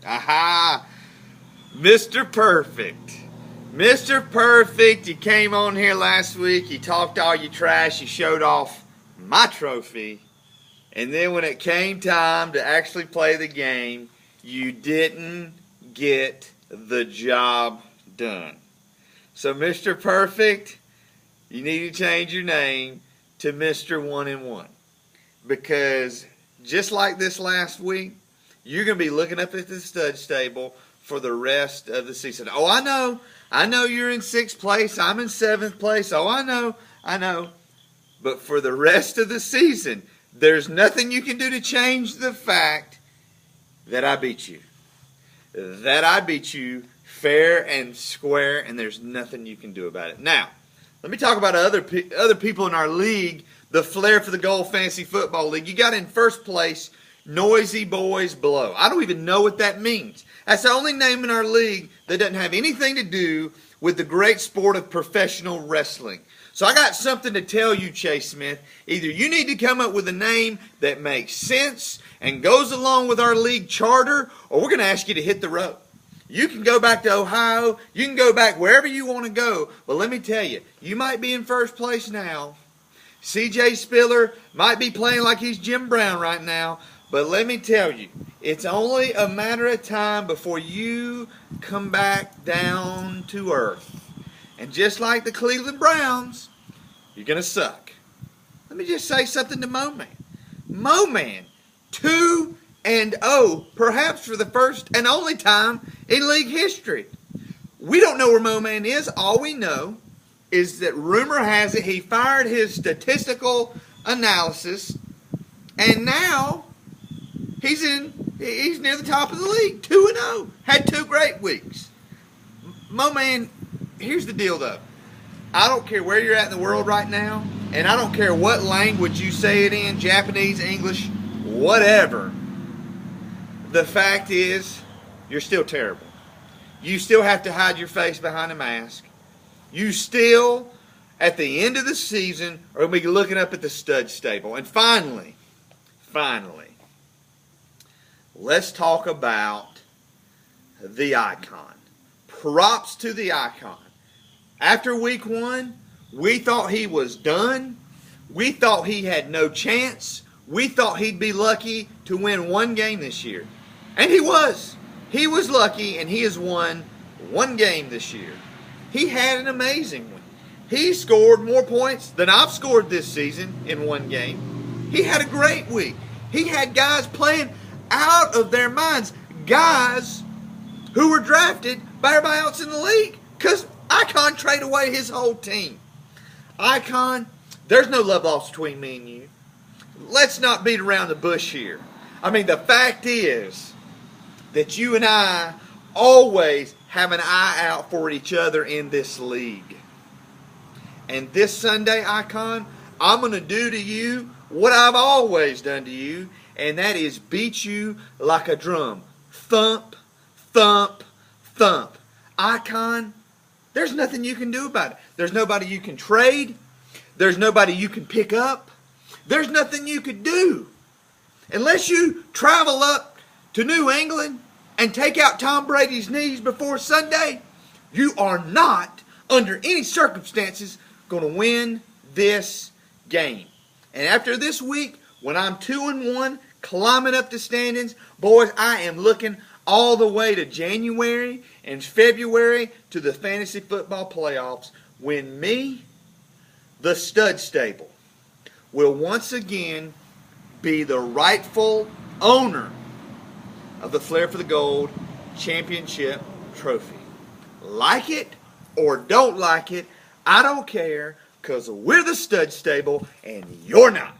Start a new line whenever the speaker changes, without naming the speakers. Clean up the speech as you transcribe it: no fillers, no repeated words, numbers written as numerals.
Aha! Mr. Perfect. Mr. Perfect, you came on here last week, you talked all your trash, you showed off my trophy, and then when it came time to actually play the game, you didn't get the job done. So Mr. Perfect, you need to change your name to Mr. 1-1. Because just like this last week, you're going to be looking up at the stud stable for the rest of the season. Oh, I know you're in 6th place. I'm in 7th place. Oh, I know. But for the rest of the season, there's nothing you can do to change the fact that I beat you. That I beat you fair and square, and there's nothing you can do about it. Now, let me talk about other people in our league, the Flair for the Goal Fantasy Football League. You got in 1st place, Noisy Boyz Blow. I don't even know what that means. That's the only name in our league that doesn't have anything to do with the great sport of professional wrestling. So I got something to tell you, Chase Smith. Either you need to come up with a name that makes sense and goes along with our league charter, or we're going to ask you to hit the road. You can go back to Ohio. You can go back wherever you want to go. But let me tell you, you might be in 1st place now. C.J. Spiller might be playing like he's Jim Brown right now. But let me tell you, it's only a matter of time before you come back down to earth. And just like the Cleveland Browns, you're going to suck. Let me just say something to Moman. Moman, 2-0, perhaps for the first and only time in league history. We don't know where Moman is. All we know is that rumor has it he fired his statistical analysis, and now he's near the top of the league, 2-0. Had 2 great weeks. Moman, here's the deal though. I don't care where you're at in the world right now, and I don't care what language you say it in, Japanese, English, whatever. The fact is, you're still terrible. You still have to hide your face behind a mask. You still, at the end of the season, are going to be looking up at the stud stable. And finally, let's talk about the icon. Props to the icon. After week 1, we thought he was done. We thought he had no chance. We thought he'd be lucky to win 1 game this year. And he was. He was lucky, and he has won 1 game this year. He had an amazing one. He scored more points than I've scored this season in 1 game. He had a great week. He had guys playing out of their minds. Guys who were drafted by everybody else in the league. Because Icon traded away his whole team. Icon, there's no love lost between me and you. Let's not beat around the bush here. I mean, the fact is that you and I always have an eye out for each other in this league. And this Sunday, Icon, I'm going to do to you what I've always done to you, and that is beat you like a drum. Thump, thump, thump. Icon, there's nothing you can do about it. There's nobody you can trade. There's nobody you can pick up. There's nothing you could do. Unless you travel up to New England and take out Tom Brady's knees before Sunday, you are not, under any circumstances, going to win this game. And after this week, when I'm 2-1, climbing up the standings, boys, I am looking all the way to January and February to the fantasy football playoffs, when me, the stud stable, will once again be the rightful owner of the Flair for the Gold Championship Trophy. Like it or don't like it, I don't care, because we're the stud stable and you're not.